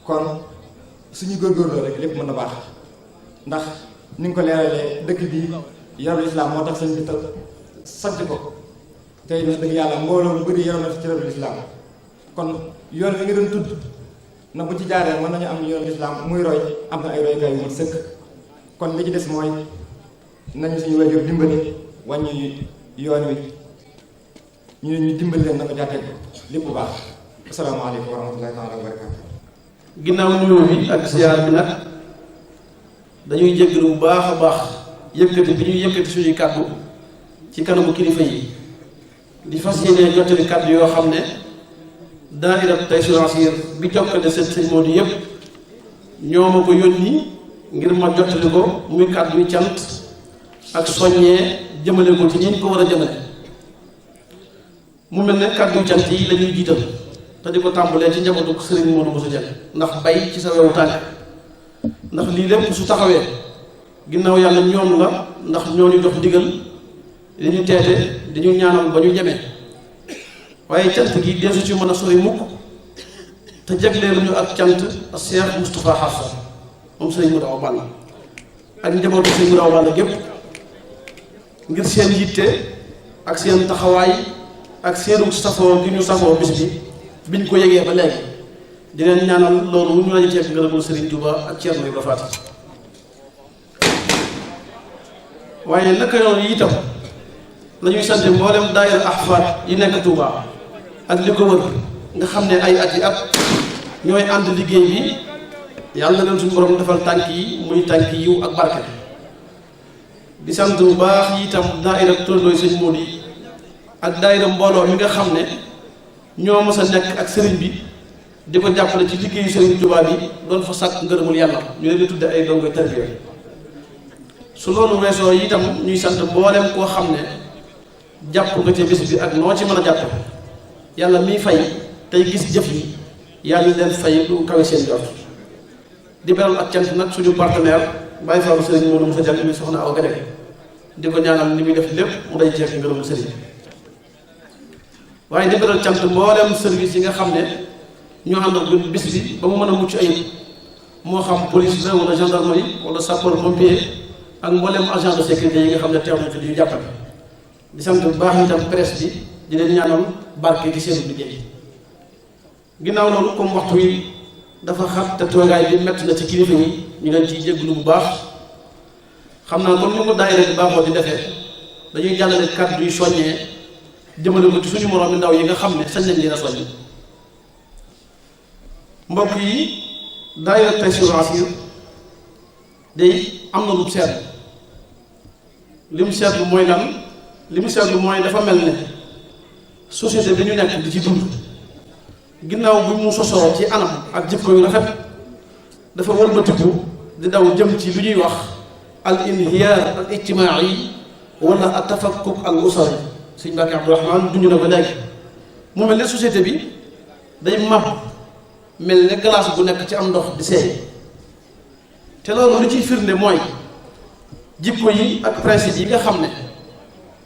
kon suñu góorgóorloo rek lépp mën na baax ndax ni nga ko leeralee dëkk bi yarul islam moo tax sëñ bi sant ko tey wax dëgg yàlla mbooloo mu bëri yaroon na ci yarul islam kon yoon wi nga doon tudd na bu ci jaaree mën nañu am yoon islam muy roy am na ay roykaay yu mat sëkk kon li ci des mooy nañu suñu waajur dimbali wàññi yoon wi ñu dimbali leen na ko jàppee ko lépp bu baax asalaamaaleykum wa rahmatullahi taala wa barakaatu. ginnaaw nuyoo bi ak ziar bi nag dañuy jéggalu bu baax a baax yëkkati bi ñuy yëkkati suñuy kàddu ci kanamu kilifa yi di fas yéene jottali kàddu yoo xam ne daayira Taysiroul Assir bi jokkale sëñ Modou yëpp ñoo ma ko yónni ngir ma jottali ko muy kàddu yu cant ak soññee jëmale ko ci ñi ko war a jëmale mu mel ne kàddu yu cant yi lañuy jiital te di ko tàmbalee ci njabootu Serigne Modou Bousso Dieng ndax bay ci sa wewu tànk ndax lii lépp su taxawee ginnaaw yàlla ñoom la ndax ñoo ñu jox ndigal di ñu teete di ñu ñaanal ba ñu ñemee waaye cant gi deesu ci mën a sori mukk te jagleelu ñu ak cant ak Cheikh Moustapha Hafsa moom Serigne Modou Awa Balla ak njabootu Serigne Modou Awa Balla gépp ngir seen yitte ak seen taxawaay ak seenu safoo gi ñu safoo bis bi biñ ko yegee ba léegi di leen ñaanal loolu ñu lañu ceeb ngërëmul Serigne Touba ak Thierno Ibrahima Faty waaye naka noonu itam la ñuy sant mboolem daayira ahfaad yi nekk Touba ak li ko wër nga xam ne ay at yi at ñooy ànd liggéey bi yàlla na leen suñu borom defal tànk yi muy tànk yiw ak barke di sant bu baax itam daayira turandooy sëñ Modou yi ak daayira mbooloo mi nga xam ne ñoo mës a nekk ak sëriñ bi di ko jàppale ci liggéeyu sëriñ Touba bi doon fa sàkk ngërëmul yàlla ñu leen di tudde ay dongo tarbiya su loolu weesoo itam ñuy sant mboolem koo xam ne jàpp nga ci bis bi ak noo ci mën a jàpp yàlla miy fay tey gis jëf yi yàlla leen fay lu kawe seen jot di beral ak cant nag suñu partenaire bàyyi faalu sëriñ Modou Bousso Dieng mi soxna Awa Gade di ko ñaanal li muy def lépp mu day jeex ngërëmul sëriñ waaye di beral cant mboolem service yi nga xam ne ñoo ànd ak bis bi ba mu mën a mucc ayib moo xam police la wala gendarmerie wala sapeur pompier ak mboolem agent de sécurité yi nga xam ne teew nañ fi di ñu jàppale di sant bu baax itam presse bi di leen ñaanal barke ci seen liggéey ginnaaw loolu comme waxtu wi dafa xat te toogaay bi metti na ci kilifa yi ñu leen ciy jégalu bu baax xam naa comme ni ko daayira bi baaxoo di defee dañuy jàllale kàddu yu soññee jëmale ko ci suñu moroom mi ndaw yi nga xam ne sañ nañ leen a soññ mbokk yi daayira Taysiroul Assir day am na lu seetlu li mu seetlu mooy lan li mu seetlu mooy dafa mel ne société bi ñu nekk di ci dund ginnaaw bu mu sosoo ci anam ak jikko yu rafet dafa wëlbatiku di daw jëm ci lu ñuy wax al inhiyaar al ijtimaai wala al tafakkuk al usari sëñ Mbàkke Abdourahmane dund na ko léegi mu mel ne société bi day mab mel ne glace bu nekk ci am ndox di seey te loolu li ciy firnde mooy jikko yi ak principe yi nga xam ne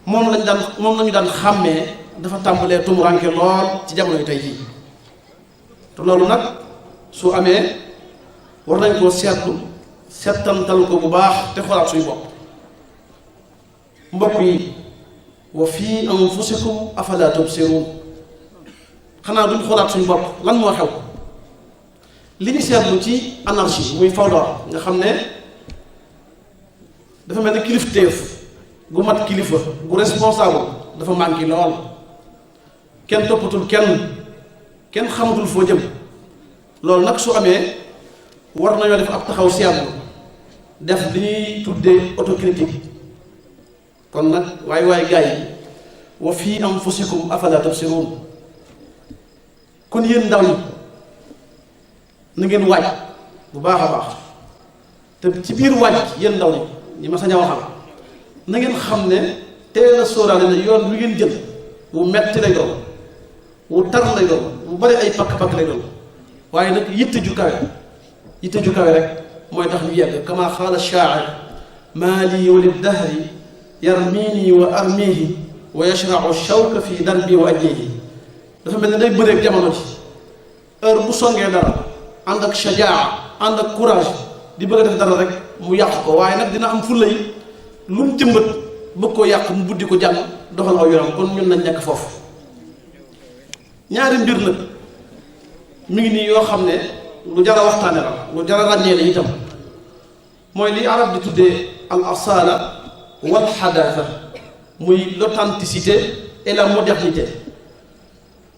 moom lañu daan xàmmee dafa tàmbalee tumuranke lool ci jamono yi tey jii te loolu nag su amee war nañ koo seetlu seetantal ko bu baax te xoolaat suñu bopp mbokk yi wa fii anfusikum afala tubsirun xanaa duñ xoolaat suñu bopp lan moo xew li ñu seetlu ci anarchie muy fawda nga xam ne dafa mel ni kilifteef gu mat kilifa gu responsable dafa manqué lool kenn toppatul kenn xamatul foo jëm loolu nag su amee war nañoo def ab taxaw seetlu def li ñuy tuddee autocritique kon nag waaye gars yi wa fii anfusikum afala tubsirun kon yéen ndaw ñi na ngeen waaj bu baax a baax te ci biir waaj yéen ndaw ñi ma sañ a waxal na ngeen xam ne teel a sóoraale ne yoon wi ngeen jël wu metti lay doon wu tar lay doon wu bari ay pakk-pakk lay doon waaye nag yitte ju kawe rek mooy tax ñu yegg kama xaala shaa'ir maa lii wa liddahri yarmiini wa armiihi wa yashrau shawka fi darbi wa ajnihi dafa mel ne day bëreeg jamono ji heure bu songee dara ànd ak shajaa ànd ak courage di bëgg a def dara rek mu yàq ko, waaye nag dina am fulla yi lu mu jëmbat bëgg koo yàq mu buddi ko jàll doxal aw yoonam. kon ñun nañ nekk foofu. ñaari mbir nag mi ngi nii yoo xam ne lu jar a waxtaane la, lu jar a ràññee la itam, mooy li arab di tuddee al asala wal xadaasa, muy l'authenticité et la modernité.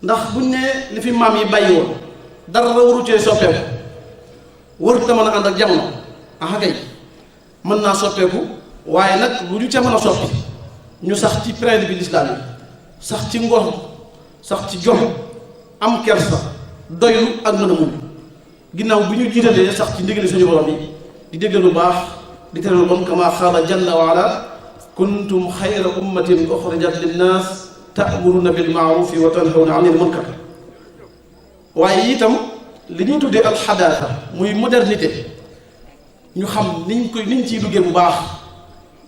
ndax buñ ne li fi maam yi bàyyi woon dara la waru cee soppeeku, warut a mën a ànd ak jamono. ah kay mën naa soppeeku, waaye nag lu ñu ca mën a soppi ñu sax ci principe bi lislaam yi, sax ci ngor, sax ci jom, am kersa, doylu ak mën a muñ. ginnaaw bi ñu jiitalee sax ci ndigali suñu borom yi di déggal lu baax di tere lu bon, kama xaala jalla wa ala kuntum xayra ummatin uxrijat linnaas ta'muruna bil ma'rufi wa tanhawna anil munkar. waaye itam li ñuy tuddee alxadaasa muy modernité, ñu xam niñ ciy duggee bu baax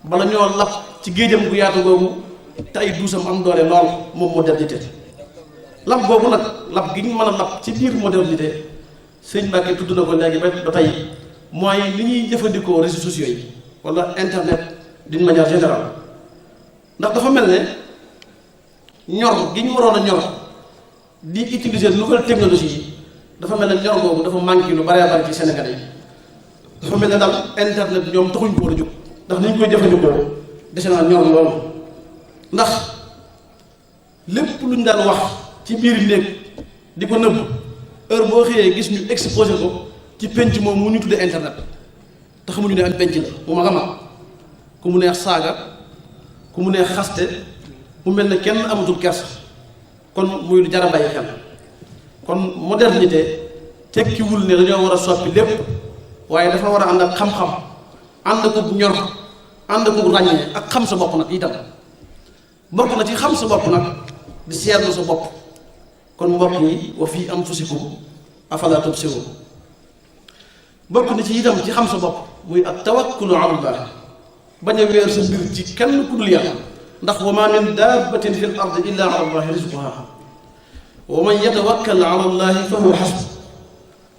bala ñoo lap ci géejam gu yaatu googu te ay duusam am doole lool, moom modernité. lap boobu nag lap gi ñu mën a lap ci biir modernité, sëñ Mbàkke tudd na ko léegi ba tey, mooy li ñuy jëfandikoo réseaux sociaux yi wala internet d'une manière générale. ndax dafa mel ne ñor gi ñu waroon a ñor di utiliser nouvelle technologie yi, dafa mel ne ñor boobu dafa manqué lu bare bari ci Sénégal yi. dafa mel ne daal internet ñoom taxuñ ko war a jóg, ndax ni ñu koy jëfandikoo dese naa ñor loolu. ndax lépp lu ñu daan wax ci biir néeg di ko nëbb, heure boo xëyee gis ñu exposé ko ci penc moom mu ñu tuddee internet, te xamuñu ne am penc la mu mag a mag, ku mu neex saaga, ku mu neex xaste, mu mel ne kenn amatul kersa. kon muy lu jar a bàyyi xel. kon modernité tekkiwul ne dañoo war a soppi lépp, waaye dafa war a ànd ak xam-xam, ànd ak ñor, ànd ak ràññee ak xam sa bopp nag itam. bokk na ci xam sa bopp nag di seetlu sa bopp. kon mbokk yi wa fii anfusikum afalaa tubsiruun. bokk na ci itam ci xam sa bopp muy at tawakkulu ala Allah, bañ a wéer sa mbir ci kenn ku dul yàlla. ndax wa ma min dabbatin fi l ardi illa ala allahi rizquha wa man yatawakkal ala allahi fa huwa hasbuh.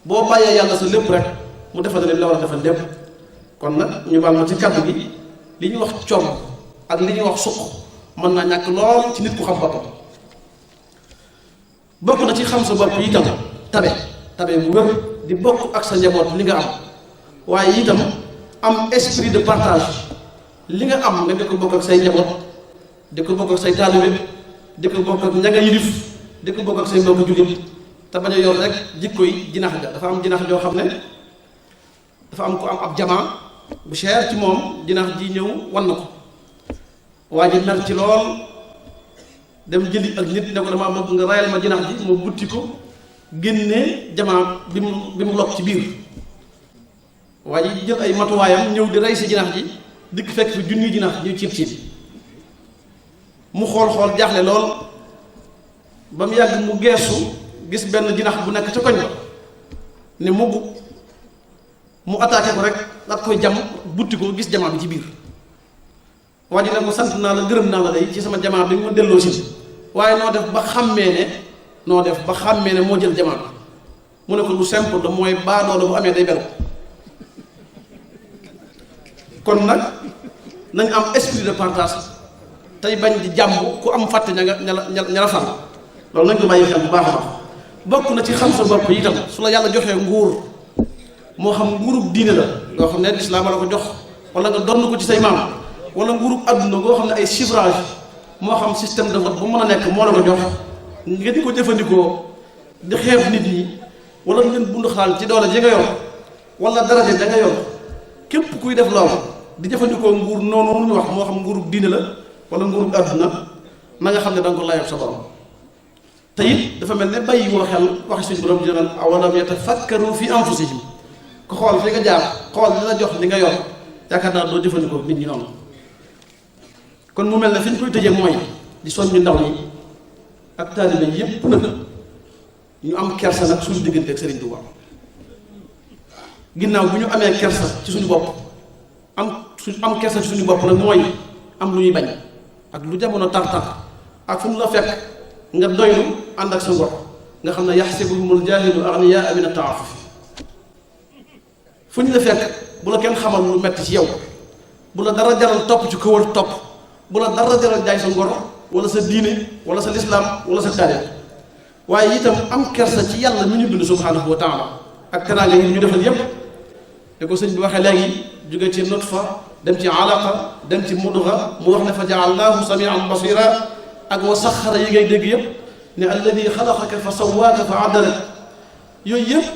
boo bàyyee yàlla sa lépp rek mu defal leen la war a defal lépp. kon nag ñu baal ma ci kàddu gi, li ñuy wax coom ak li ñuy wax suq mën naa ñàkk lool ci nit ku xam boppam. bokk na ci xam sa bopp itam tabe bu wér di bokk ak sa njaboot li nga am, waaye itam am esprit de partage. li nga am nga di ko bokk ak say njaboot, di ko bokk ak say taalibe, di ko bokk ak ña nga yilif, di ko bokk ak say mbokku jullit, te bañ a yor rek jikko yi jinax ga. dafa am jinax joo xam ne dafa am ko am ab jamaa bu cher ci moom, jinax ji ñëw wan na ko, waa ji mer ci lool, dem jëli ak nit ne ko damaa bëgg nga rayal ma jinax ji. mu butti ko génnee jamaa bi mu lokk ci biir. waa ji jël ay matuwaayam ñëw di rey si jinax ji, dikk fekk fi junni jinax ñuy ciib mu xool jaaxle lool, ba mu yàgg mu geesu gis benn jinax bu nekk ca koñ ba ne mu attaqué ko rek daat koy jam, butti ko gis jamaa bi ci biir. waa ji ne ko sant naa la gërëm naa la day ci sama jamaa bi mu delloo si, waaye noo def ba xàmmee ne moo jël jamaa bi. mu ne ko lu simple la, mooy baadoola bu amee day beru. kon nag nañ am esprit de partage tey bañ di jàmb ku am fàtte ña la fal. loolu nañ ko bàyyi xel bu baax a baax. bokk na ci xam sa bopp itam, su la yàlla joxee nguur, moo xam nguurub diine la loo xam ne lislaam la ko jox, wala nga donn ko ci say maam, wala nguurub àdduna goo xam ne ay chiffrage, moo xam système de vote bu mën a nekk moo la ko jox, nga di ko jëfandikoo di xeeb nit ñi, wala ngeen bund xalaal ci doole ji nga yor wala daraja da nga yor. képp kuy def loolu di jëfandikoo nguur noonu ñu wax, moo xam nguurub diine la wala nguurub àdduna, na nga xam ne da nga ko layob sa borom. te it dafa mel ne bàyyi woo xel waxi suñu borom di naan awalam yatafakkaru fi anfusihim. ko xool fi nga jaar, xool li la jox li nga yor, yaakaar naa doo jëfandikoo nit ñi noonu. kon mu mel ne fi ñu koy tëjee mooy di soññu ndaw ñi ak taalibe yépp nag ñu am kersa nag suñu diggante ak Serigne Touba. ginnaaw bu ñu amee kersa ci suñu bopp, am kersa ci suñu bopp nag mooy am lu ñuy bañ ak lu jamono tar-tar ak fu mu la fekk nga doylu ànd ak sa ngor, nga xam ne yaxsibuhumul jaahilu aghniyaa min at-ta'affuf. fu ñu la fekk bu la kenn xamal lu metti ci yow, bu la dara jaral topp ci ko war topp, bu la dara jaral jaay sa ngor wala sa diine wala sa lislaam wala sa taarix. waaye itam am kersa ci yàlla mi ñu bind subhanahu wa taala ak teraanga yi ñu defal yépp te ko sëñ bi waxee léegi jóge ci nutfa dem ci alaqa dem ci mudga mu wax ne fa jaalnaahu samian basira ak wa saxara yi ngay dégg yépp ne alladi xalaqaka fa sawaaka fa adalak yooyu yëpp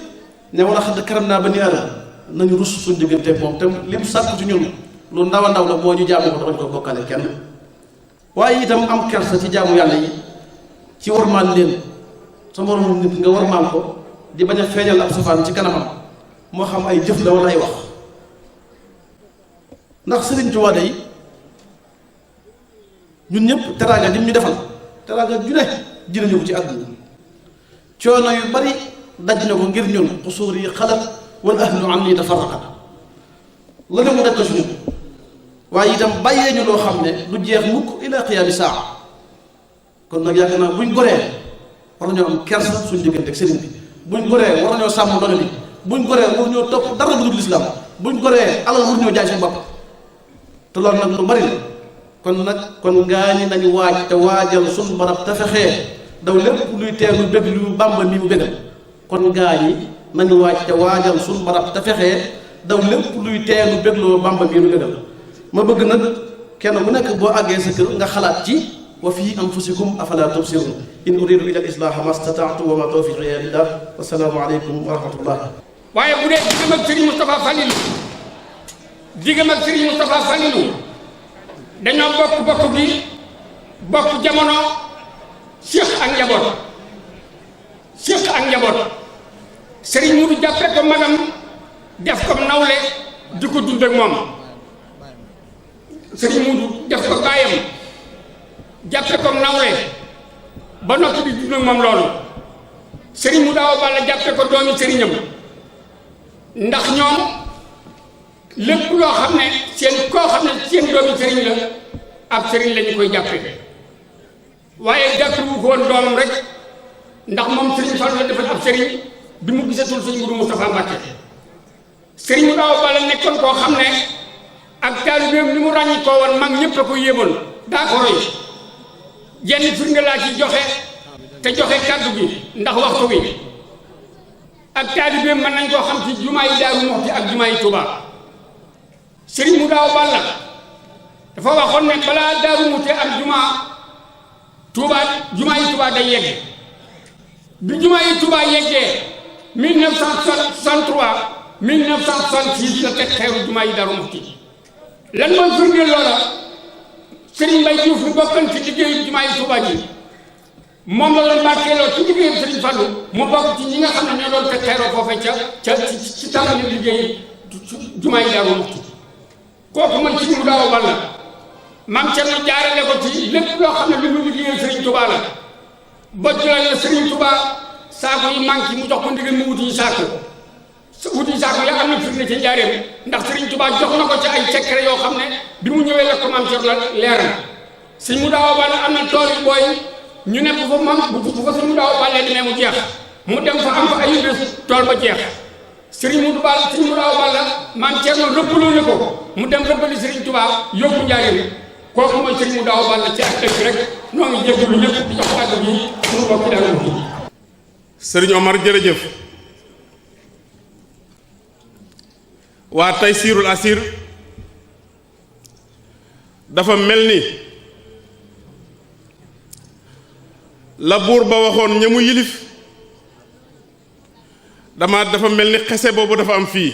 ne wala xadd karam naa bani aadama nañu rus suñ digganteeg moom te lim sàkku ci ñun lu ndaw a ndaw la moo ñu jaamu ko dañ ko bokkale kenn. waaye itam am kersa ci jaamu yàlla yi ci warmaal leen sa moroom nit nga warmaal ko di bañ a feeñal ab safaan ci kanamam moo xam ay jëf la wala ay wax. ndax Sëriñ Tuubaa day ñun ñëpp teraanga dim ñu defal teraanga ju ne ji nañu ko ci àdduna coono yu bari daj na ko ngir ñun xusuur yi xalat wal ahlu an ni tafarraqa la ne mu daj ko suñu waaye itam bàyyee ñu loo xam ne du jeex mukk ila qiyaami saa. kon nag yaakaar naa buñ goree war nañoo am kersa suñ diggante ak sëriñ bi, buñ goree war nañoo sàmm doole bi, buñ goree war ñoo topp dara bu dul lislaam, buñ goree alal war ñoo jaay suñu bopp te loolu nag lu bari la. kon ngaa ñi nañu waaj te waajal suñu barab te fexee daw lépp luy teelu bëgg lu Bàmba mi mu bëggal. kon gaa ñi nañu waaj te waajal suñu barab te fexee daw lépp luy teelu bëggloo Bàmba mi mu bëggal. ma bëgg nag kenn ku nekk boo àggee sa kër nga xalaat ci wa fii anfusikum afala tubsirun in uridu ila al-islaha ma stata'tu wa ma tawfiqi illa billah wassalaamu aleykum wa rahmatullah. waaye bu dee diggam ak Serigne Moustapha Falilou diggam ak Serigne Moustapha Falilou dañoo bokk bi bokk jamono Cheikh ak njaboot Serigne Moudou jàppe ko magam def ko nawle di ko dund ak moom. Sëriñ Mudu def ko baayam jàppe ko nawle ba noppi di dund ak moom loolu. Sëriñ Mudu Awa Balla jàppe ko doomi sëriñam ndax ñoom lépp loo xam ne koo xam ne seen doomi sëriñ la ab sëriñ la ñu koy jàppe waaye jàppe wu ko woon doomam rek ndax moom Sëriñ Fallu la defal ab sëriñ bi mu gisatul Sëriñ Mudu Moustapha Mbàkke. Sëriñ Mudu Awa Balla nekkoon koo xam ne ak taalibeem ni mu ràññi koo woon mag ñëpp a ko yéemoon daa ko roy. jenn firnde laa ci joxe te joxe kàddu gi ndax waxtu bi ak taalibeem mën nañ koo xam ci jumaa yi Daaru Muxti ak jumaa yi Tuubaa. Sëriñ Mudu Awa Balla dafa waxoon ne balaa Daaru Muxti ak jumaa yi Tuubaa day yegg. bi jumaa yi Tuubaa yeggee 1963 1966 la teg xeeru jumaa yi Daaru Muxti. lan mooy firndeel loola Serigne Mbaye Diouf mu bokkoon ci liggéeyu jumaa yi Tuubaa ji moom la doon barkeeloo ci liggéeyu Serigne Fallou mu bokk ci ñi nga xam ne ñoo doon teg xeeroo foofee ci tàmbali liggéey jumaa yi Daaru Muxti. kooku man Serigne Mudu Awa Balla maam Cerno jaarale ko ci lépp loo xam ne lu mu liggéeyal Serigne Touba la ba jëlal la Serigne Touba saako yi manqué mu jox ko ndigal mu wuti saako ya am na firnde ci njaareem ndax Serigne Touba jox na ko ci ay secret yoo xam ne bi mu ñëwee la ko maam Cerno leer na. Serigne Mudu Awa Balla am na tool yu booy ñu ne bu fa Serigne Mudu Awa Balla demee mu jeex mu dem fa am fa ay bés tool ba jeex Serigne Mudu Awa Balla maam Cerno rëppaloo na ko mu dem rëppali Serigne Touba yóbbu njaareem kooku mooy Serigne Mudu Awa Balla ci ak dëkk rek noo ngi jéggalu ñëpp di jox kàddu gi suñu bokk Daaru Muxti. Serigne Omar jërëjëf. waa Taysirul Asir dafa mel ni la buur ba waxoon ña mu yilif dafa mel ni xese boobu dafa am fii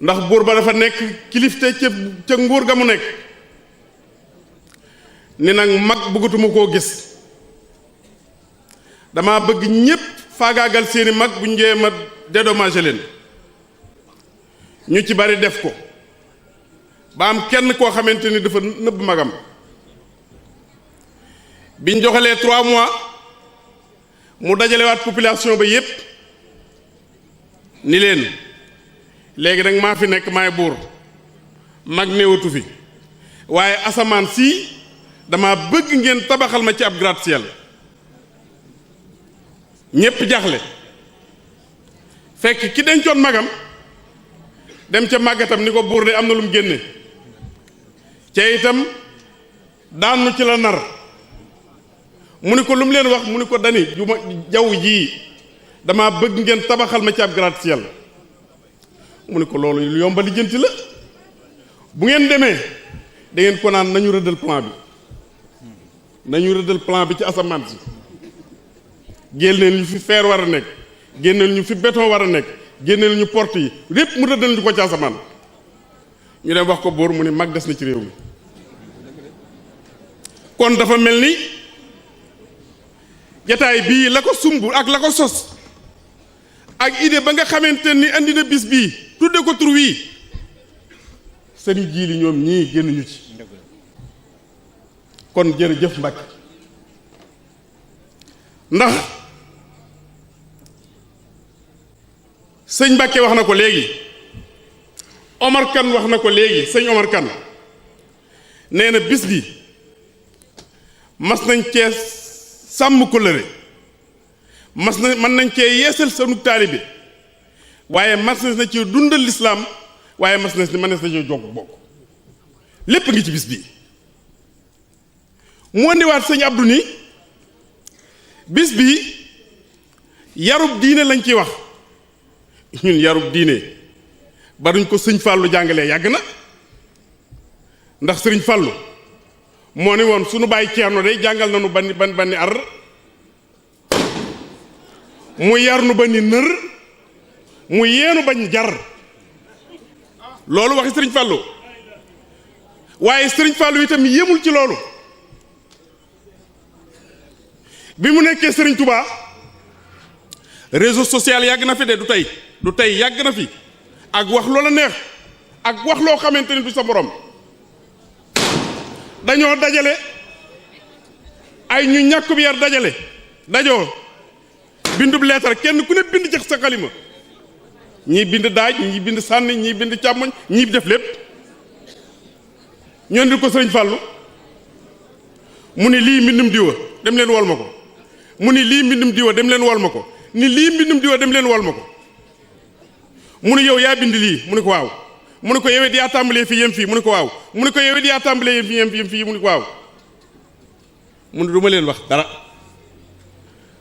ndax buur ba dafa nekk kilifte ca nguur ga mu nekk ni nag mag bëggatuma koo gis dama bëgg ñépp faagaagal seeni mag bu njee ma dédommagé leen ñu ci bari def ko ba am kenn koo xamante ni dafa nëbb magam biñ joxalee 3 mois mu dajalewaat population ba yépp ni leen léegi nag maa fi nekk maay buur mag néewatu fi waaye asamaan sii dama bëgg ngeen tabaxal ma ci ab gratte-ciel ñépp jaxle fekk ki dencoon magam dem ca màggatam ni ko buur de am na lu mu génne ca itam daanu ci la nar mu ni ko lu mu leen wax mu ni ko dani ju ma jaww jii dama bëgg ngeen tabaxal ma ci ab gratte-ciel mu ni ko loolu lu yomba lijjanti la bu ngeen demee da ngeen ko naan nañu rëddal plan bi ci asamaan si génneel ñu fi fer war a nekk génneel ñu fi béton war a nekk génneel ñu porte yi lépp mu rëddal ñu ko ci asamaan ñu dem wax ko buur mu ni mag des na ci réew mi kon dafa mel ni jataay bii la ko sumb ak la ko sos ak idée ba nga xamante ni andi na bis bii tudde ko tur wii sëriñ Jiili ñoom ñii génnuñu ci kon jërëjëf Mbàkke ndax sëñ Mbàkke wax na ko léegi Omar Kan wax na ko léegi sëñ Omar Kan nee na bis bi mas nañ cee sàmm kóllëre mën nañ cee yeesal sanu taalibe waaye mas na ci dundal lislaam waaye mas na ci jokk bokk lépp ngi ci bis bi mu andiwaat sëñ Abdou ni bis bi yarub diine lañ ciy wax ñun yarub diine ba duñ ko sëñ Fàllu jàngalee yàgg na ndax sëriñ Fàllu moo ni woon sunu bàyyi Ceerno day jàngal na nu banni ar mu yar nu ba ni nër mu yeenu bañ jar loolu waxi sëriñ Fàllu waaye sëriñ Fàllu itam yemul ci loolu bi mu nekkee sëriñ Touba réseau social yàgg na fi de du tey yàgg na fi ak wax loola neex ak wax loo xamante ni du sa borom dañoo dajale ay ñu ñàkk bi yar dajoo bindub leetar kenn ku ne bind ci sa xalima ñii bind daaj ñii bind sànni ñii bind càmmoñ ñii def lépp ñoo di ko sëriñ Fàllu mu ni lii mbindum diwa dem leen wol ma ko mu ni lii mbindum diwa dem leen wol ma ko ni lii mbindum diwa dem leen wol ma ko mu ni yow yaa bind lii mu ni ko waaw mu ni ko yowet yaa tàmbalee fii yem fii mu ni ko waaw mu ni ko yowet yaa tàmbalee yem fii mu ni ko waaw mu ni du ma leen wax dara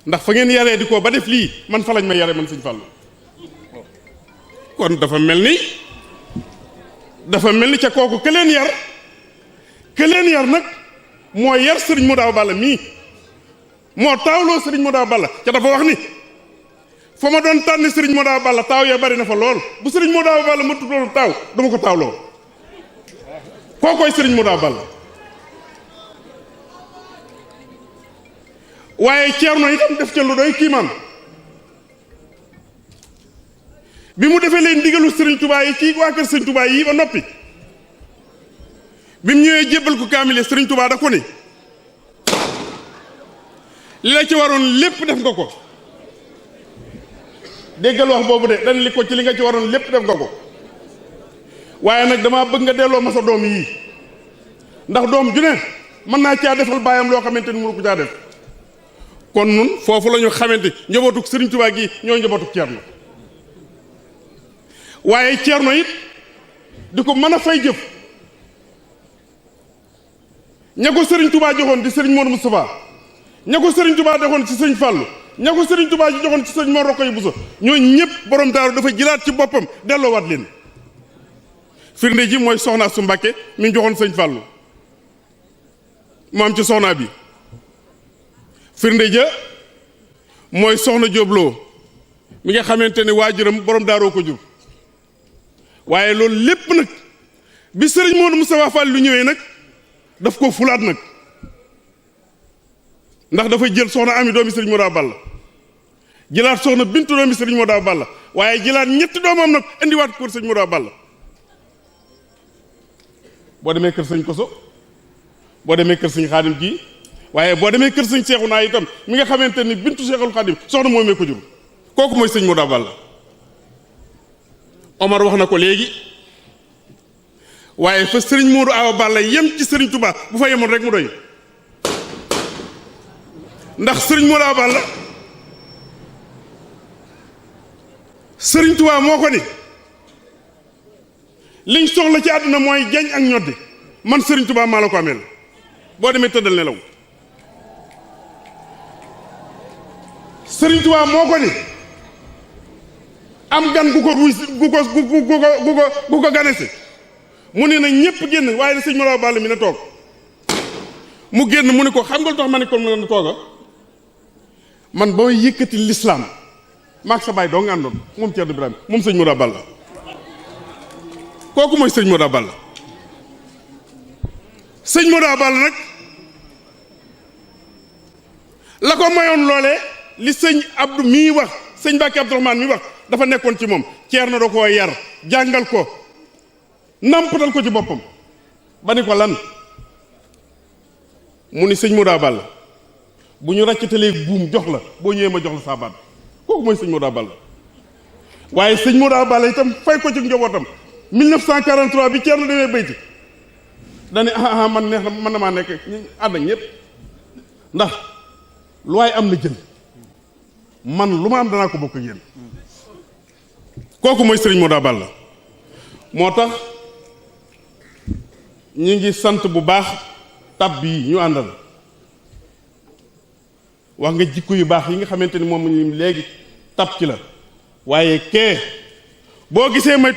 ndax fa ngeen yaree di ko ba def lii man fa lañ ma yare man sëñ Fàllu kon dafa mel ni ca kooku ke leen yar nag moo yar sëriñ Modou Balla mii moo taawloo sëriñ Modou Balla ca dafa wax ni fa ma doon tànn sëriñ Modou Balla taaw ya bari na fa lool bu sëriñ Modou Balla ma tuddoon taaw dama ko taawloo kookoy sëriñ Modou Balla waaye Ceerno itam def ca lu doy kiimaan bi mu defee leen ndigalu sëriñ Touba yi ci waa kër sëriñ Touba yi ba noppi bi mu ñëwee jébbal ko kaamile sëriñ Touba da ko ni li la ci waroon lépp def nga ko déggal wax boobu de dañ li ko ci li nga ci waroon lépp def nga ko waaye nag dama bëgg nga delloo ma sa doom yii ndax doom ju ne mën naa caa defal baayam loo xamante ni mënu ko caa def kon nun foofu la ñu xamante njabootuk sëriñ Touba gi ñoo njabootuk Ceerno waaye Ceerno it di ko mën a fay jëf ña ko sëriñ Touba joxoon di sëriñ Modou Moustapha ña ko sëriñ Touba joxoon ci sëriñ Fàllu ña ko sëriñ Touba joxoon ci sëriñ Mor Rokhaya Bousso ñoo ñëpp borom daaru dafa jëlaat ci boppam delloowaat leen firnde ji mooy soxna su Mbàkke mi joxoon sëriñ Fàllu mu am ci soxna bi firnde ja mooy soxna Jóobloo mi nga xamante ni waajuram borom daaroo ko jur waaye loolu lépp nag bi sëriñ Modou Moustapha Fall lu ñëwee nag daf ko fulaat nag ndax dafa jël soxna Ami doomi sëriñ Modou Balla jëlaat soxna Bintu doomi sëriñ Modou Balla waaye jëlaat ñetti doomam nag indiwaat ko sëriñ Modou Balla boo demee kër sëñ Koso boo demee kër sëñ Xaadim ji waaye boo demee kër sëñ Seexu naa itam mi nga xamante ni bintu Seexul Xaadim soxna moomee ko jur kooku mooy sëñ Modou Balla Omar wax na ko léegi waaye fa sëriñ Modou Awa Balla yem ci sëriñ Touba bu fa yemoon rek mu doy ndax sëriñ Modou Awa Balla Sëriñ Tuubaa moo ko ni liñ soxla ci àdduna mooy jañ ak ñoddi man Sëriñ Tuubaa maa la ko ameel boo demee tëddal nelaw. Sëriñ Tuubaa moo ko ni am gan gu ko ganesi mu ne na ñëpp génn waaye ne sëñ Modaw Balla mi na toog mu génn mu ne ko xam nga lu tax ma ne ko mu ne tooga man ba may yëkkati lislaam maag sa baay doo nga àndoon moom Ceerno Ibrahima moom sëñ Modaw Balla kooku mooy sëñ Modaw Balla. sëñ Modaw Balla nag la ko mayoon loolee li sëñ Abdou mii wax sëñ Mbàkke Abdourahmane mii wax dafa nekkoon ci moom Ceerno da koo yar jàngal ko nampatal ko ci boppam ba ni ko lan mu ni sëñ Modaw Balla bu ñu ràccatalee buum jox la boo ñëwee ma jox la saa baat kooku mooy sëñ Modaw Balla. waaye sëñ Modaw Balla itam fay ko ci njabootam 1943 bi Ceerno demee bayti dane man neex na man na maa nekk ànd ak ñëpp ndax lu waay am na jël man lu ma am danaa ko bokk ak yéen kooku mooy sëriñ Modaw Balla. moo tax ñi ngi sant bu baax tab bii ñu àndal wax nga jikko yu baax yi nga xamante ni moom ñu léegi tab ci la waaye kee boo gisee ma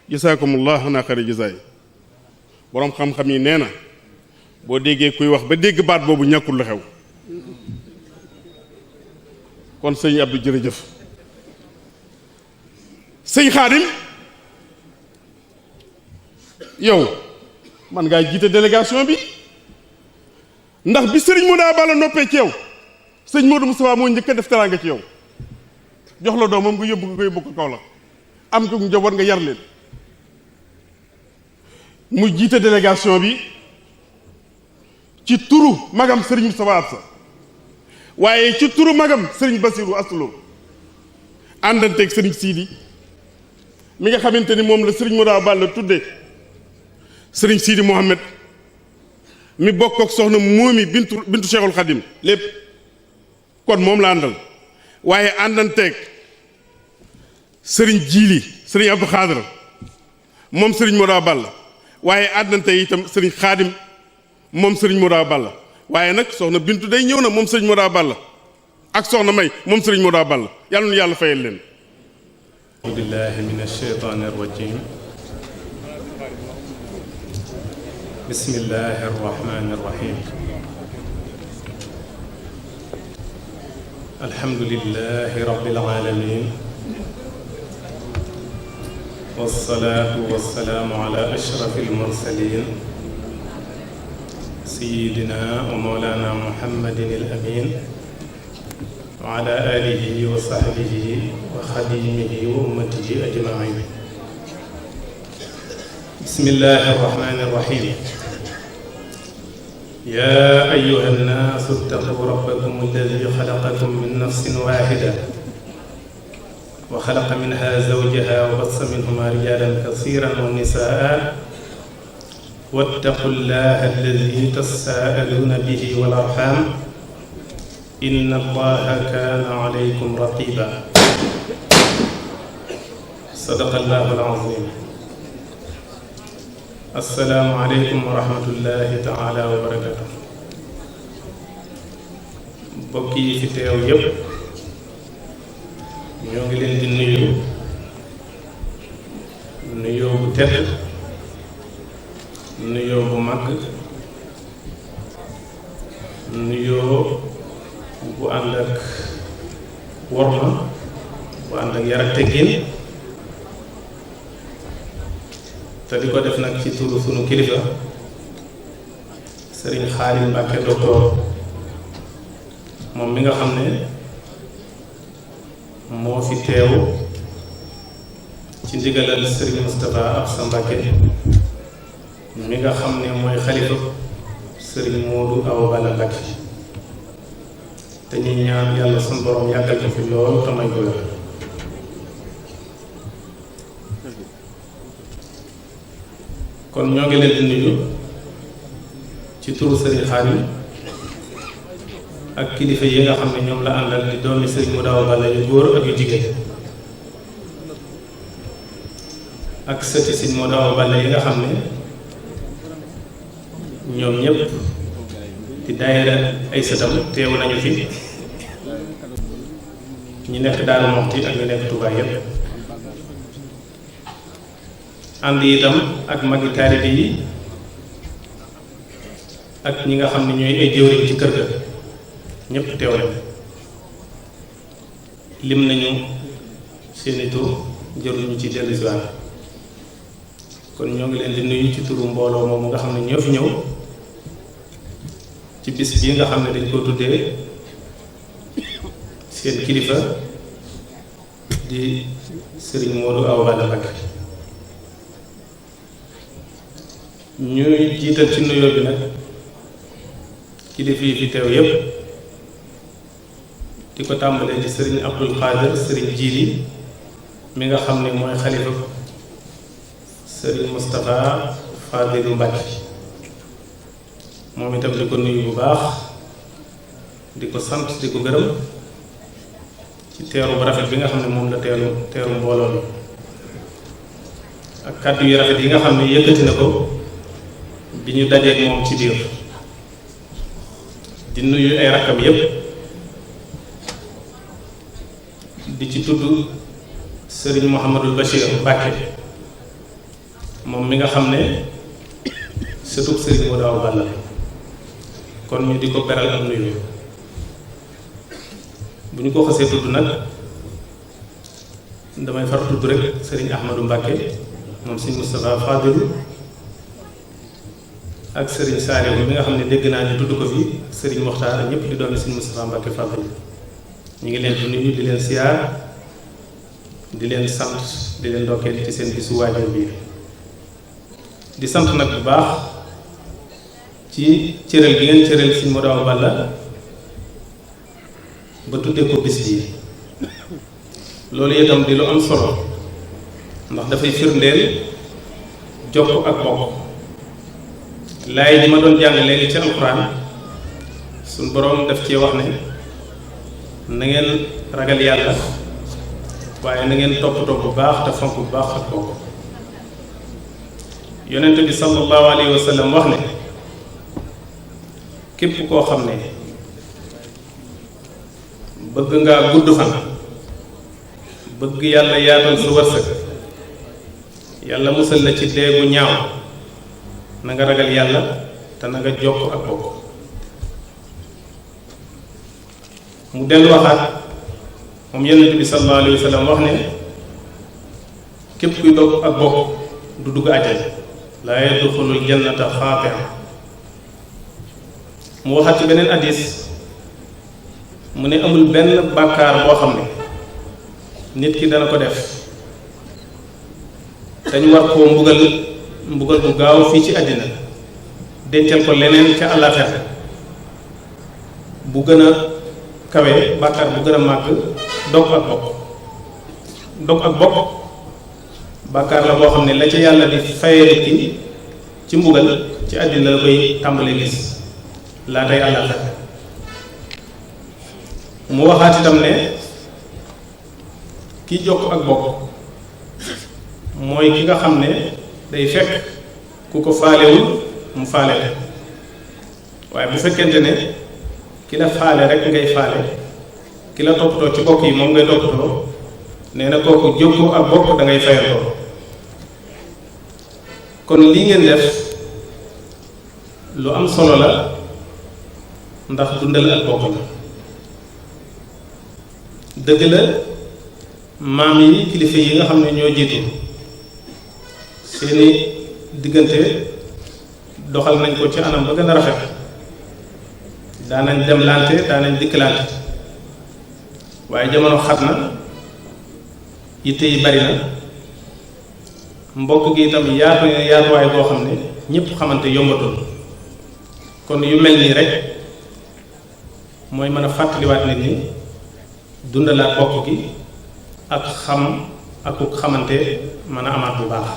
jasaakumullah ana xari jasaay boroom xam-xam yi nee na boo déggee kuy wax ba dégg baat boobu ñàkkul lu xew kon sëñ Abdou jërëjëf. sëñ Xaadim yow man ngaa jiite délégation bi ndax bi sëriñ Modaw Balla noppee ci yow sëñ Modou Moustapha moo njëkk a def teraanga ci yow jox la doomam nga yóbbu ko yóbbu ko kaw la am ko njaboot nga yar leen mu jiite délégation bi ci turu magam sëriñ Moustapha Absa waaye ci turu magam sëriñ Basiru Astulo àndanteeg sëriñ Sidi mi nga xamante ni moom la sëriñ Modaw Balla tudde sëriñ Sidi Mohamed mi bokk ak soxna moomi bintu Cheikhul Khadim lépp kon moom la àndal waaye àndanteeg sëriñ Jiili sëriñ Abdou Khadre moom sëriñ Modaw Balla waaye àndanteeg itam sëriñ Khadim moom sëriñ Modaw Balla waaye nag soxna bintu day ñëw na moom sëriñ Modaw Balla ak soxna may moom sëriñ Modaw Balla yàlla na yàlla fayal leen. أعوذ بالله من الشيطان الرجيم بسم الله الرحمن الرحيم الحمد لله رب العالمين والصلاة والسلام على أشرف المرسلين سيدنا ومولانا محمد الأمين وعلى آله وصحبه وخديمه وأمته أجمعين بسم الله الرحمن الرحيم يا أيها الناس اتقوا ربكم الذي خلقكم من نفس واحدة وخلق منها زوجها وبث منهما رجالا كثيرا ونساء واتقوا الله الذي تساءلون به والأرحام إن الله كان عليكم رقيبا صدق الله العظيم السلام عليكم ورحمة الله تعالى وبركاته بوكي في تيو يب ñoo ngi leen di nuyoo bu tedd nuyoo bu mag nuyoo bu ànd ak worma bu ànd ak yar ak teggin te di ko def nag ci turu sunu kilifa Sëriñ Xaadim Mbàkke docteur moom mi nga xam ne moo fi teew ci ndigalal Sëriñ Moustapha Absa Mbàkke mi nga xam ne mooy xalifa Sëriñ Moodu Awa Balla Mbàkke te ñuy ñaan yàlla sunu borom yàggal ko fi lool te may ko la kon ñoo ngi leen di nuyu ci turu Sëriñ Xaadim ak kilifa yi nga xam ne ñoom la àndal di doomi Sëriñ Modaw Balla yu góor ak yu jigéen ak sëti sëñ Modou Awa Balla yi nga xam ne ñoom ñëpp di daayira ay sëtam teew nañu fi ñi nekk Daaru Muxti ak ñi nekk Touba yépp ànd itam ak magi taalibe yi ak ñi nga xam ne ñooy ay jëwriñ ci kër ga ñëpp teew nañ lim nañu seeni tur jëruñu ci dellusiwaat kon ñoo ngi leen di nuyu ci turu mbooloo moomu nga xam ne ñoo fi ñëw ci bis bii nga xam ne dañ ko tuddee seen kilifa di Serigne Modou Awa Balla Mbacké ñuy jiital ci nuyoo bi nag kilifa yi fi teew yépp di ko tàmbalee ci Serigne Abdul Xaadir Serigne Jili mi nga xam ne mooy xalifa Serigne Moustapha Fadilu Mbacké moom itam di ko nuyu bu baax di ko sant di ko gërëm ci teeru bu rafet bi nga xam ne moom la teeru mbooloo mi ak kàddu yu rafet yi nga xam ne yëkkati na ko bi ñu dajeek moom ci biir di nuyu ay rakkam yépp di ci tudd Serigne Mouhamadul Bachir Mbacké moom mi nga xam ne sëtub Serigne Modou Awa Balla kon ñu di ko beral am nuyu bu ñu ko xasee tudd nag damay far tudd rek Serigne Ahmadou Mbacké moom Serigne Moustapha Fadil ak Serigne Saliou mi nga xam ne dégg naa ñu tudd ko fi Serigne Mokhtar ñëpp di doon Serigne Moustapha Mbacké Fadil ñu ngi leen di nuyu di leen siyaar di leen sant di leen ndokkeel ci seen bisu waajal bi di sant nag bu baax ci cëral gi ngeen cëral Serigne Modou Awa Balla ba tuddee ko bis bii loolu itam di lu am solo ndax dafay firndeel jokk ak bokk laay ji ma doon jàng léegi ci alxuraan suñ boroom daf cee wax ne na ngeen ragal yàlla waaye na ngeen toppatoo bu baax te fonk bu baax ak bokk yonent bi sallallahu alayhi wa sallam wax ne képp koo xam ne bëgg ngaa gudd fan bëgg yàlla yaatal sa wërsëg yàlla musal la ci deegu ñaaw na nga ragal yàlla te na nga jokk ak bokk mu dellu waxaat moom yonent bi sallallahu alayhi wa sallam wax ne képp kuy dog ak bokk du dugg àjjana laa yadxulul jannata xaatia mu waxaat ci beneen hadiis mu ne amul benn bàkkaar boo xam ne nit ki dana ko def dañu war koo mbugal bu gaaw fii ci àddina dencal ko leneen ca àllaaxira bu gën a kawe bàkkaar bu gën a màgg dog ak bokk bàkkaar la boo xam ne la ca yàlla di fayee nit ki ci mbugal ci àddina la koy tàmbalee gis laa tey àllaaxira mu waxaat itam ne ki jokk ak bokk mooy ki nga xam ne day fekk ku ko faalewul mu faale la waaye bu fekkente ne ki la faale rek ngay faale ki la toppatoo ci bokk yi moom ngay toppatoo nee na kooku jokkoo ak bokk da ngay fayantoo kon lii ngeen def lu am solo la ndax dundal ak bokk la dëgg la maam yi kilifa yi nga xam ne ñoo jiitu seeni diggante doxal nañ ko ci anam ba gën a rafet daanañ demlante daanañ dikkalante waaye jamono xat na yitte yi bari na mbokk gi itam yaatuwaay boo xam ne ñëpp xamante yombatul kon yu mel nii rek mooy mën a fàttaliwaat nit ñi dundalaat bokk gi ak xam ak xamante mën a amaat bu baax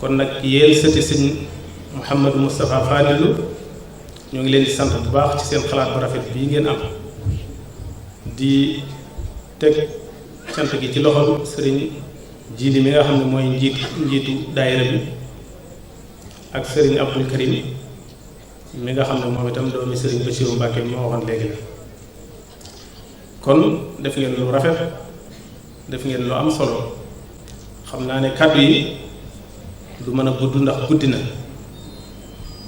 kon nag yéen sëti sëñ Mouhamadou Moustapha Fadilu ñoo ngi leen di sant bu baax ci seen xalaat bu rafet bii ngeen am di teg cant gi ci loxol sëriñ jiili mi nga xam ne mooy njiitu daayira bi ak sëriñ Abdul Karim mi nga xam ne moom itam doomi sëriñ Bassirou Mbacke moo waxoon léegi la kon def ngeen lu rafet def ngeen lu am solo xam naa ne kàddu yi du mën a gudd ndax guddi na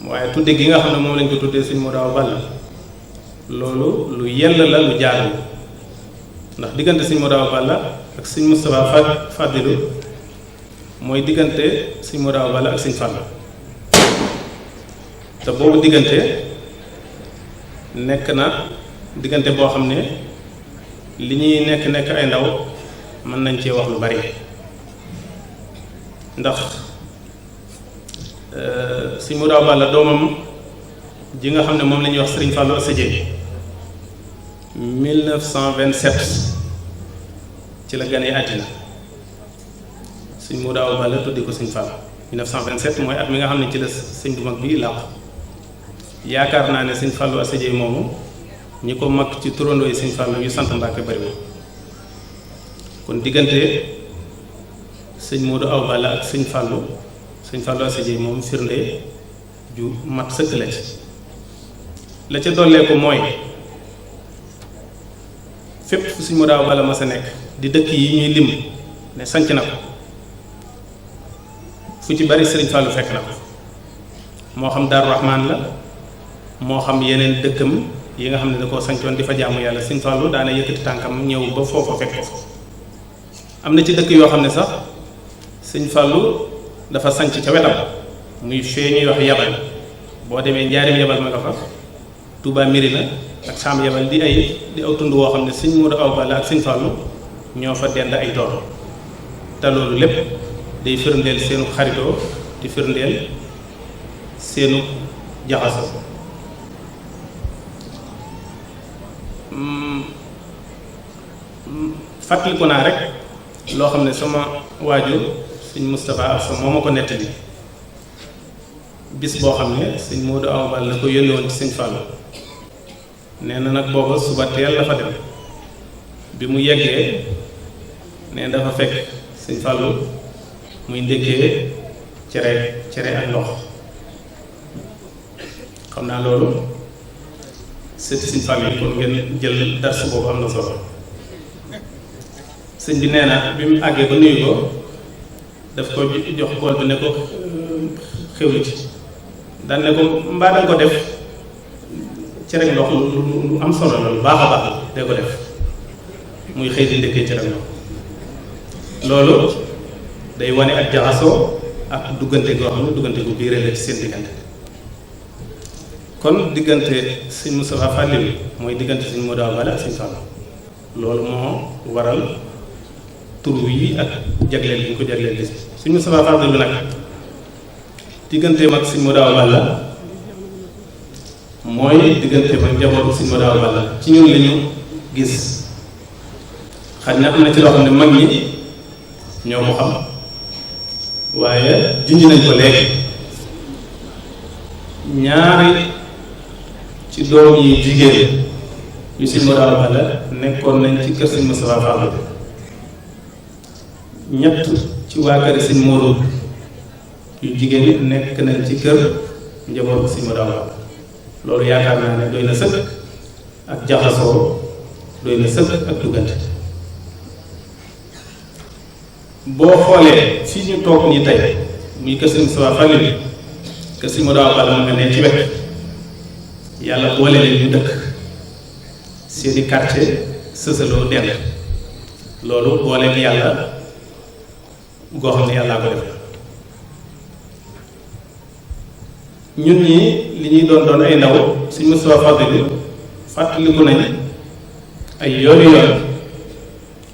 waaye tudde gi nga xam ne moom lañ ko tuddee sëñ Modou Awa Balla loolu lu yell la lu jaadu ndax diggante sëñ Modou Awa Balla ak sëñ Moustapha Fadilou mooy diggante sëñ Modou Awa Balla ak sëñ Fallou te boobu diggante nekk na diggante boo xam ne li ñuy nekk ay ndaw mën nañ cee wax lu bari ndax sëñ Modou Awa Balla doomam ji nga xam ne moom la ñuy wax Serigne Fallou Assa Dieye 1927 ci la ganee àddina sëñ Modou Awa Balla tuddi ko sëñ Fallou 1927 mooy at mi nga xam ne ci la sëñ bu mag bi làqu yaakaar naa ne sëñ Fallou Assa Dieye moomu ñi ko mag ci turandoo yi sëñ Fallou yu sant Mbàkke bari kon diggante sëñ Modou Awa Balla ak sëñ Fallou Assa Dieye moom firnde ju mat sëkk la ci la ca dollee ko mooy fépp fu sëñ Modou Awa Balla ma sa nekk di dëkk yi ñuy lim ne sanc na ko fu ci bari sëriñ Fallou fekk na ko moo xam Daaru Rahmaan la moo xam yeneen dëkkam yi nga xam ne da koo sancoon di fa jaamu yàlla sëñ Fallou daana yëkkati tànkam ñëw ba foofa fekk ko am na ci dëkk yoo xam ne sax sëñ Fallou dafa sanc ca wetam muy fee ñuy wax yabal boo demee njaarim yabal ma nga fa Touba Mirina ak Sam yabal di aw tund woo xam ne sëñ Modou Awa Balla ak sëñ Fallou ñoo fa dend ay tool te loolu lépp day firndeel seenu xaritoo di firndeel seenu jaxaso fàttaliku naa rek loo xam ne sama waajur sëñ Moustapha Absa moo ma ko nettali bis boo xam ne sëñ Modou Awa Balla la ko yónni woon ci sëñ Fallou nee na nag booba suba teel dafa dem bi mu yeggee nee dafa fekk sëñ Fallou muy ndékkee cere ak ndox xam naa loolu sëti sëñ Fallou yi kon ngeen jël darsu boobu am na solo sëñ bi nee na bi mu àggee ba nuyu ko daf ko jox bool bi ne ko xewlu ci daan ne ko mbaa danga ko def cere ndox lu am solo la lu baax a baax de ko def muy xëy di ndékkee cere ndox loolu day wane ak jaxasoo ak duggante goo xam ne duggante gu biir la ci seen diggante kon diggante sëñ Moustapha Fallou mooy diggante sëñ Modou Awa Balla ak sëñ Fallou loolu moo waral tur yi ak jagleel bi ñu ko jagleel bis bi sëñ Moustapha Fallou nag digganteem ak sëñ Modou Awa Balla mooy digganteem ak njabootu sëñ Modou Awa Balla ci ñun la ñu gis xaj na am na ci loo xam ne mag ñi ñoo ko xam waaye junj nañ ko léegi ñaari ci doom yi jigéen yu sëñ Modou Awa Balla nekkoon nañ ci kër sëñ Moustapha Fallou ñett ci waa kër sëñ Modou yu jigéen it nekk nañ ci kër njabootu sëñ Modou Awa Balla loolu yaakaar naa ne doy na sëkk ak jaxasoo doy na sëkk ak duggante boo xoolee fii ñu toog nii tey muy kër sëñ Moustapha Fallou bi kër sëñ Modou Awa Balla ma nga ne ci wet yàlla boole leen ñu dëkk seeni quartier sësaloo dend loolu boole bi yàlla goo xam ne yàllaa ko def ñun ñii li ñuy doon ay ndaw sëñ Moustapha Fallou fàttaliku nañ ay yooni yoon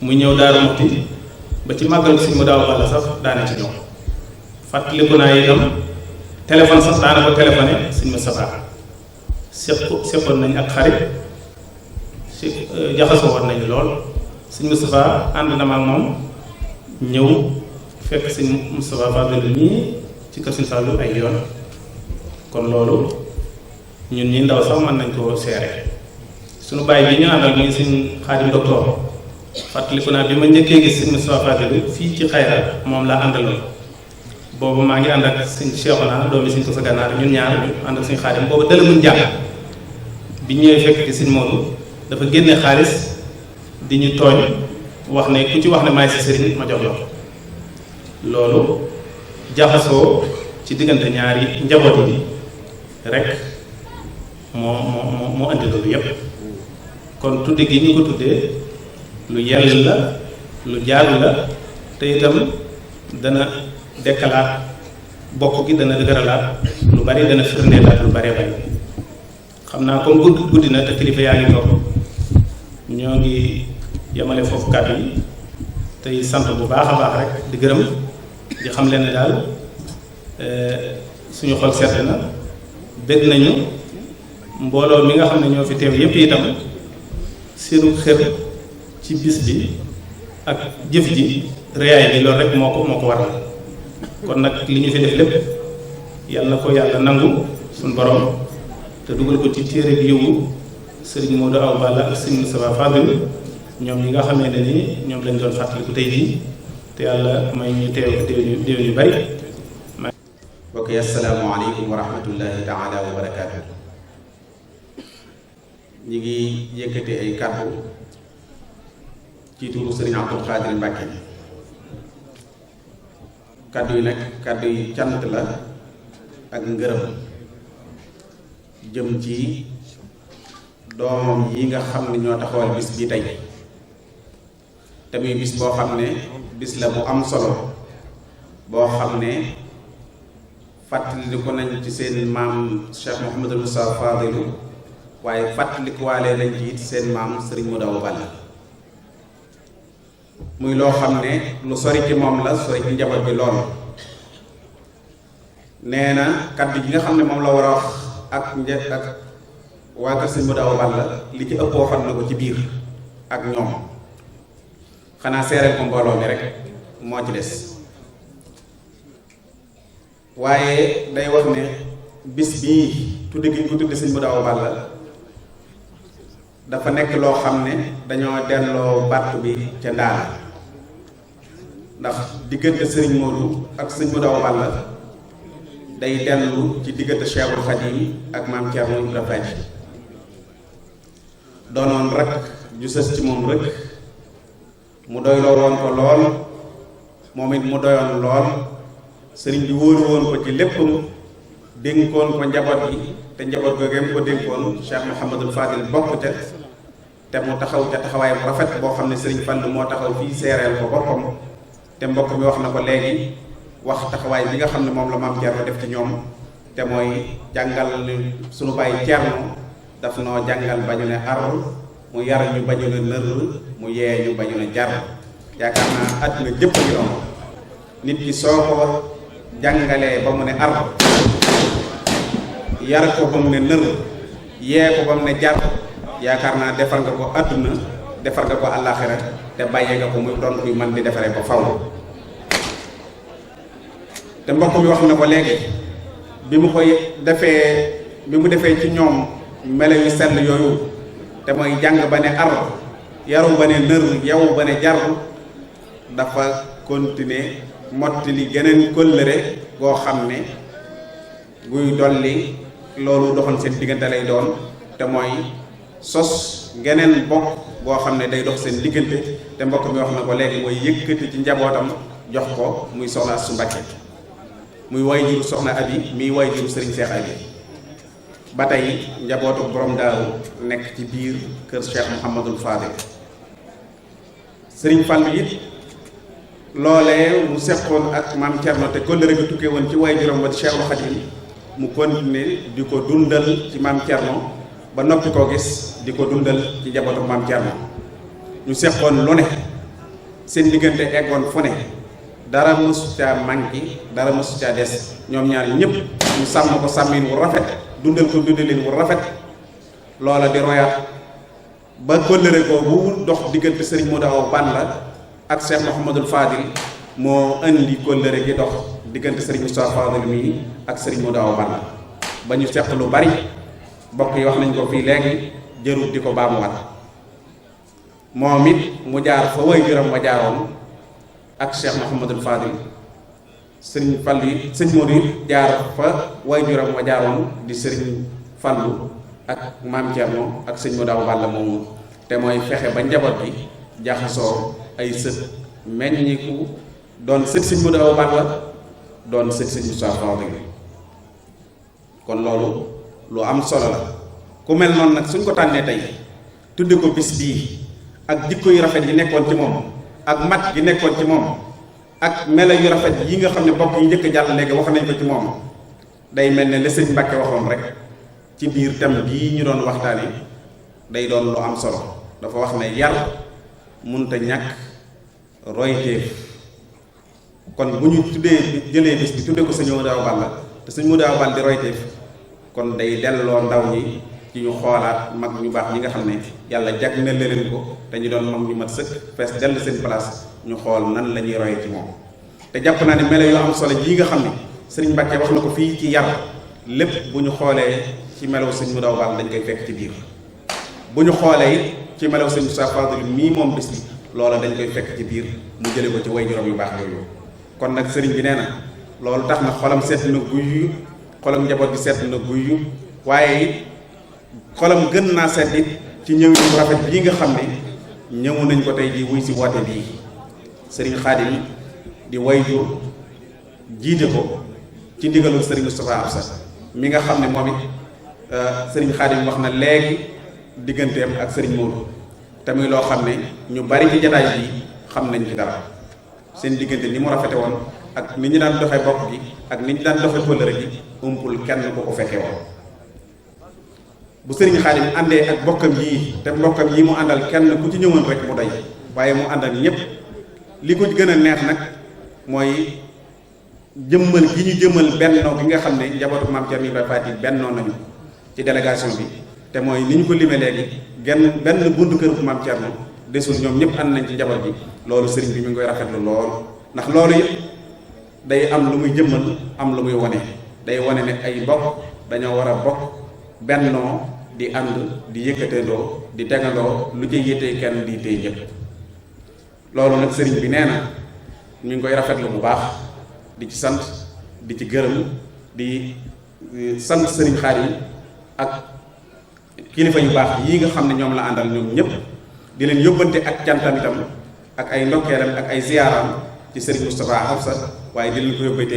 mu ñëw Daaru Muxti ba ci màggal sëñ Modou Awa Balla sax daane ci ñoom fàttaliku naa itam téléphone sax daana ko téléphoné sëñ Moustapha seppoon nañ ak xarit jaxasoo woon nañu lool sëñ Moustapha ànd na ma ak moom ñëw fekk sëñ Moustapha Fallou nii ci kër sëñ Fallou ay yoon kon loolu ñun ñi ndaw sax mën nañ koo seere suñu bàyyi bi ñu àndal muy sëñ Xaadim docteur fàttaliku naa bi ma njëkkee gis sëñ Moustapha Fadilou fii ci Xayra moom laa àndaloon boobu maa ngi ànd ak sëñ Cheikhouna doomi sëñ ko sa gànnaar ñun ñaar ñu ànd ak sëñ Xaadim boobu dala mun jàpp bi ñëwee fekk ci sëñ Modou dafa génne xaalis di ñu tooñ wax ne ku ci wax ne maay si sëriñ ma jox la loolu jaxasoo ci diggante ñaari njaboot yi rek moo andi loolu yépp kon tudde gi ñu ko tuddee lu yell la lu jaaru la te itam dana dekkalaat bokk gi dana dëgëralaat lu bari dana firndeelaat lu baree bari xam naa comme guddi na te kilifa yaa ngi toog ñoo ngi yemale foofu kàddu yi tey sant bu baax a baax rek di gërëm di xam leen ne daal suñu xol sedd na bëgg nañu mbooloo mi nga xam ne ñoo fi teew yépp itam seenu xër ci bis bi ak jëf ji réyaay bi loolu rek moo ko waral kon nag li ñu fi def lépp yàlla na ko yàlla nangu suñu borom te dugal ko ci téere bi yowu sëriñ Modou Awa Balla ak sëriñ Moustapha Fadilou ñoom ñi nga xamee ne ni ñoom lañ doon fàttaliku tey jii te yàlla may ñu teew déew yu bari. mbokk yi assalaamu aleykum wa rahmatullahi taala wa barakaatu. ñi ngi yëkkati ay kàddu ci turu sëriñ Abdou Khadir Mbacke. kàddu yi nag kàddu yi cant la ak ngërëm jëm ci doomam yi nga xam ne ñoo taxawal bis bi tey te muy bis boo xam ne bis la bu am solo boo xam ne fàttaliku nañ ci seen maam Cheikh Mouhamadul Moustapha Fadilou waaye fàttalikuwaale nañ ci it seen maam Serigne Modou Awa Balla muy loo xam ne lu sori ci moom la sori ci njaboot bi lool nee na kaddu gi nga xam ne moom la war a wax ak waa kër Serigne Modou Awa Balla li ci ëpp waxoon na ko ci biir ak ñoom xanaa seereel ko mbooloo mi rek moo ci des waaye day wax ne bis bii tudde gi ñu ko tudde Serigne Modou Awa Balla dafa nekk loo xam ne dañoo delloo battu bi ca ndaala ndax diggante Serigne Modou ak Serigne Modou Awa Balla day dellu ci diggante Cheikhul Khadim ak maam Thierno Ibrahima Faty doonoon rek ju sës ci moom rek mu doyloo woon ko lool moom it mu doyoon lool sëriñ bi wóoru woon ko ci léppam dénkoon ko njaboot gi te njaboot googu mu ko dénkoon Cheikh Mouhamadul Fadil bokk ca te mu taxaw ca taxawaay bu rafet boo xam ne sëriñ Fallu moo taxaw fii seereel ko boppam te mbokk mi wax na ko léegi wax taxawaay bi nga xam ne moom la maam Thierno def ci ñoom te mooy jàngal suñu bàyyi Thierno daf noo jàngal ba ñu ne ar mu yar ñu ba ñu ne nër mu yee ñu ba ñu ne jar yaakaar naa àdduna jëpp gi doon nit ki soo ko jàngalee ba mu ne ar yar ko ba mu ne nër yee ko ba mu ne jar yaakaar naa defar nga ko àdduna defar nga ko àllaaxira te bàyyee nga ko muy doon kuy man di defaree ba faw te mbokk mi wax na ko léegi bi mu defee ci ñoom melo yu sell yooyu te mooy jàng ba ne ar yaru ba ne nër yow ba ne jar dafa continuer mottali geneen kóllëre goo xam ne guy dolli loolu doxoon seen diggante lay doon te mooy sos geneen bokk boo xam ne day dox seen diggante te mbokk mi wax na ko léegi mooy yëkkati ci njabootam jox ko muy soxna su Mbàkke muy waajuru soxna Abi muy waajuru Serigne Cheikh Abi ba tey njabootu borom daaru nekk ci biir kër Cheikh Mouhamadul Fadil Serigne Fall it loolee mu seqoon ak maam Thierno te kóllëre gi tukkee woon ci waajuram ba Cheikhul Khadim mu continuer di ko dundal ci maam Thierno ba noppi koo gis di ko dundal ci njabootu maam Thierno ñu seqoon lu ne seen diggante eggoon fu ne dara mësu caa manqué dara mësu caa des ñoom ñaar ñëpp ñu sàmm ko sàmmin wu rafet dundal ko dundalin wu rafet loola di royaat ba kóllëre boobu dox diggante Serigne Modou Awa Balla ak Cheikh Mouhamadul Fadil moo indi kóllëre gi dox diggante Serigne Moustapha Fadil mii ak Serigne Modou Awa Balla ba ñu seq lu bari bokk yi wax nañ ko fii léegi jërut di ko baamuwaat moom it mu jaar fa waajuram wa jaaroon ak Cheikh Mouhamadul Fadil sëriñ Fallu yi sëñ Modou it jaar fa waajuram wa jaaroon di sëriñ Fallu ak maam Thierno ak sëñ Modou Awa Balla moomu te mooy fexe ba njaboot gi jaxasoo ay sët meññiku doon sët sëñ Modou Awa Balla doon sët sëñ Moussa Fadil kon loolu lu am solo la ku mel noonu nag suñ ko tànnee tey tudde ko bis bii ak jikko yu rafet yi nekkoon ci moom ak mat gi nekkoon ci moom ak melo yu rafet yi nga xam ne bokk yi njëkk jàll léegi wax nañ ko ci moom day mel ne la sëñ Mbàkke waxoon rek ci biir thème bii ñu doon waxtaane day doon lu am solo dafa wax ne yar munta ñàkk royteef kon bu ñu tuddee jëlee bis bi tudde ko sëñ Modou Awa Balla te sëñ Modou Awa Balla di royteef kon day delloo ndaw ñi ci ñu xoolaat mag ñu baax ñi nga xam ne yàlla jag na leen ko te ñu doon mag ñu mat sëkk fees dell seen place ñu xool nan la ñuy roye ci moom te jàpp naa ne melo yoo am solo yi nga xam ne sëriñ Mbàkke wax na ko fii ci yar lépp bu ñu xoolee ci melaw sëñ Modou Awa Balla dañ koy fekk ci biir bu ñu xoolee it ci melaw sëñ Moussa Fadil mii moom bis bi loola dañ koy fekk ci biir mu jële ko ci waajuram yu baax yooyu kon nag sëriñ bi nee na loolu tax na xolam sedd na guyyu xolam njaboot bi sedd na guyyu waaye it xolam gën naa sedd it ci ñëw yu rafet bii nga xam ne ñëw nañ ko tey jii wuy si woote bii sëriñ Xaadim di waajur jiite ko ci ndigalul sëriñ Moustapha Absa mi nga xam ne moom it sëriñ Xaadim wax na léegi digganteem ak sëriñ Modou te muy loo xam ne ñu bari ci jataay bii xam nañ ci dara seen diggante ni mu rafete woon ak ni ñu daan doxee bokk gi ak ni ñu daan doxee kóllëre gi umpul kenn ku ko fekkee woon bu sëriñ Xaadim àndee ak bokkam yii te mbokkam yii mu àndal kenn ku ci ñëwoon rek mu doy waaye mu àndal ñépp li ko gën a neex nag mooy jëmmal gi ñu jëmmal bennoo gi nga xam ne njabootu maam Thierno Ibrahima Faty bennoo nañu ci délégation bi te mooy ni ñu ko limee léegi benn buntu kër bu maam Thierno desul ñoom ñëpp ànd nañ ci njaboot bi loolu sëriñ bi mi ngi koy rafetlu lool ndax loolu it day am lu muy jëmmal am lu muy wane day wane ne ay bokk dañoo war a bokk bennoo di ànd di yëkkateendoo di tegandoo lu ci yéetee kenn di tey ñëpp loolu nag sëriñ bi nee na ñu ngi koy rafetlu bu baax di ci sant di ci gërëm di sant sëriñ Xaadim ak kilifa yu baax yii nga xam ne ñoom la àndal ñoom ñëpp di leen yóbbante ak cantam itam ak ay ndokkeelam ak ay ziyaaram ci sëriñ Moustapha Absa waaye di leen ko yóbbante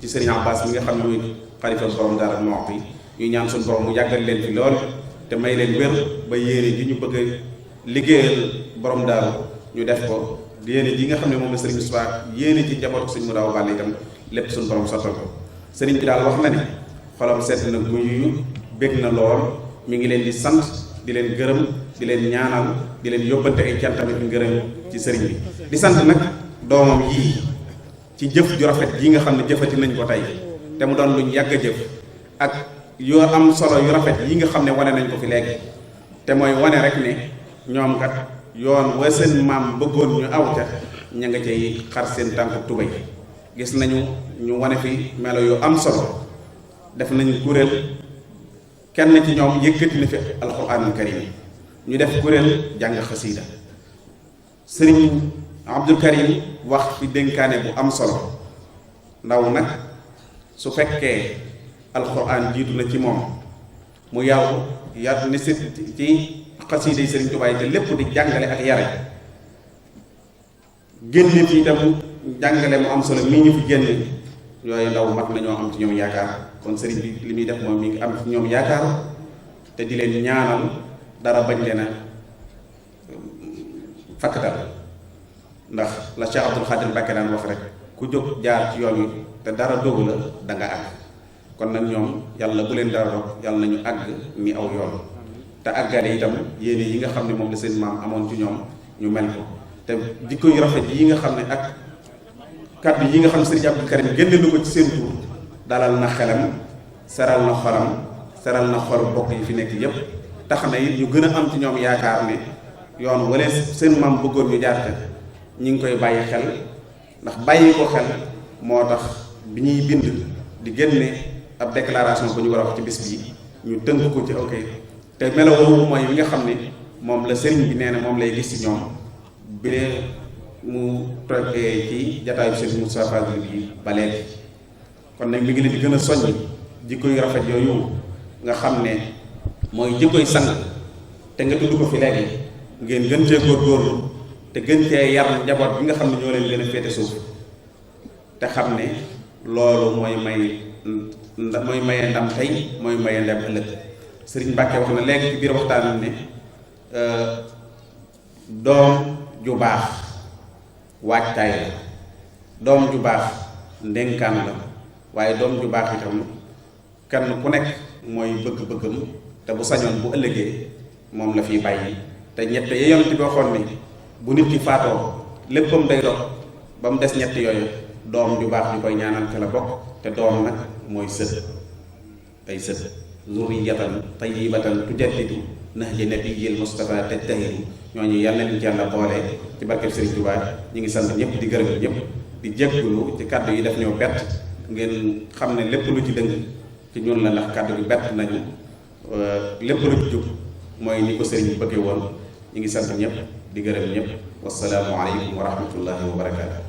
ci sëriñ Abbas mi nga xam ne muy xalifa borom Daaru Muxti ñuy ñaan suñu borom mu yàggal leen fi lool te may leen wér ba yéene ji ñu bëgg a liggéeyal borom daaru ñu def ko yéene ji nga xam ne moom la sëriñ Moustapha yéene ci njabootu sëriñ Modou Awa Balla itam lépp suñu borom sottal ko sëriñ bi daal wax na ne xolam sedd na guyu bég na lool mi ngi leen di sant di leen gërëm di leen ñaanal di leen yóbbante ay cant tamit ngërëm ci sëriñ bi di sant nag doomam yii ci jëf ju rafet yi nga xam ne jëfati nañ ko tey te mu doon luñ yàgg a jëf ak yoo am solo yu rafet yi nga xam ne wane nañ ko fi léegi te mooy wane rek ne ñoom kat yoon wa seen maam bëggoon ñu aw ca ña nga cay xar seen tànku tubéy gis nañu ñu wane fi melo yu am solo def nañu kuréel kenn ci ñoom yëkkati na fi alxuraanul karim ñu def kuréel jàng xasiida sëriñ Abdul Karim wax fi dénkaane bu am solo ndaw nag su fekkee alxuraan jiitu na ci moom mu yaru yar ni si ci xasiida yi sëriñ Tuubaa yi te lépp di jàngale ak yare génne fi itam jàngale mu am solo mii ñu fi génne yooyu ndaw mat nañoo am ci ñoom yaakaar kon sëriñ bi li muy def moom mi ngi am ci ñoom yaakaar te di leen ñaanal dara bañ leen a fakkatal ndax la Cheikh Abdoul Khadir Mbacké daan wax rek ku jóg jaar ci yoon wi te dara doogu la da nga àgg kon nag ñoom yàlla bu leen dara dog yàlla nañu àgg ni aw yoon te àggale itam yéene yi nga xam ne moom la seen maam amoon ci ñoom ñu mel ko te jikko yu rafet yi nga xam ne ak kàddu yi nga xam ne sëriñ Abdou Karim génne na ko ci seen tur dalal na xelam seral na xolam seral na xol bokk yi fi nekk yépp tax na it ñu gën a am ci ñoom yaakaar ne yoon wala seen maam bëggoon ñu jaar ñu ngi koy bàyyi xel ndax bàyyi ko xel moo tax bi ñuy bind di génne ab déclaration bu ñu war a wax ci bis bii ñu tënk ko ci ok te melo woowu mooy wi nga xam ne moom la sëriñ bi nee na moom lay gis ci ñoom bi mu toogee ci jataayu sëriñ Moustapha Fadil bi ba léegi. kon nag mi ngi leen di gën a soññ jikko yu rafet yooyu nga xam ne mooy jikkoy sang te nga tudd ko fi léegi ngeen gën cee góorgóorlu te gën cee yar njaboot bi nga xam ne ñoo leen gën a féete suuf te xam ne loolu mooy maye ndam tey mooy maye ndam ëllëg. Sëriñ Mbàkke wax na léegi ci biir waxtaan ne doom ju baax waajtaay la, doom ju baax ndénkaan la, waaye doom ju baax itam kenn ku nekk mooy bëgg-bëggam te bu sañoon bu ëllëgee moom la fiy bàyyi. te ñett yi Yonent bi waxoon ni bu nit ki faatoo léppam day dox ba mu des ñett yooyu doom ju baax ñu koy ñaanal ca la bokk. te doom nag mooy sët, ay sët zurriyatan tayyibatan tujaddidu nahja nabiyyil Mustafa tattahiru. ñooñu yàlla nañ ci yàlla boole ci barkeb Sëriñ Tuubaa. ñu ngi sant ñëpp di gërëm ñëpp di jéggulu ci kàddu yi daf ñëw bett, ngeen xam ne lépp lu ci dëng ci ñun la, ndax kàddu gi bett nañu. lépp lu ci jub mooy ni ko sëriñ bi bëggee woon. ñu ngi sant ñëpp di gërëm ñëpp. wassalaamu aleykum wa rahmatullahi wa barakaatu.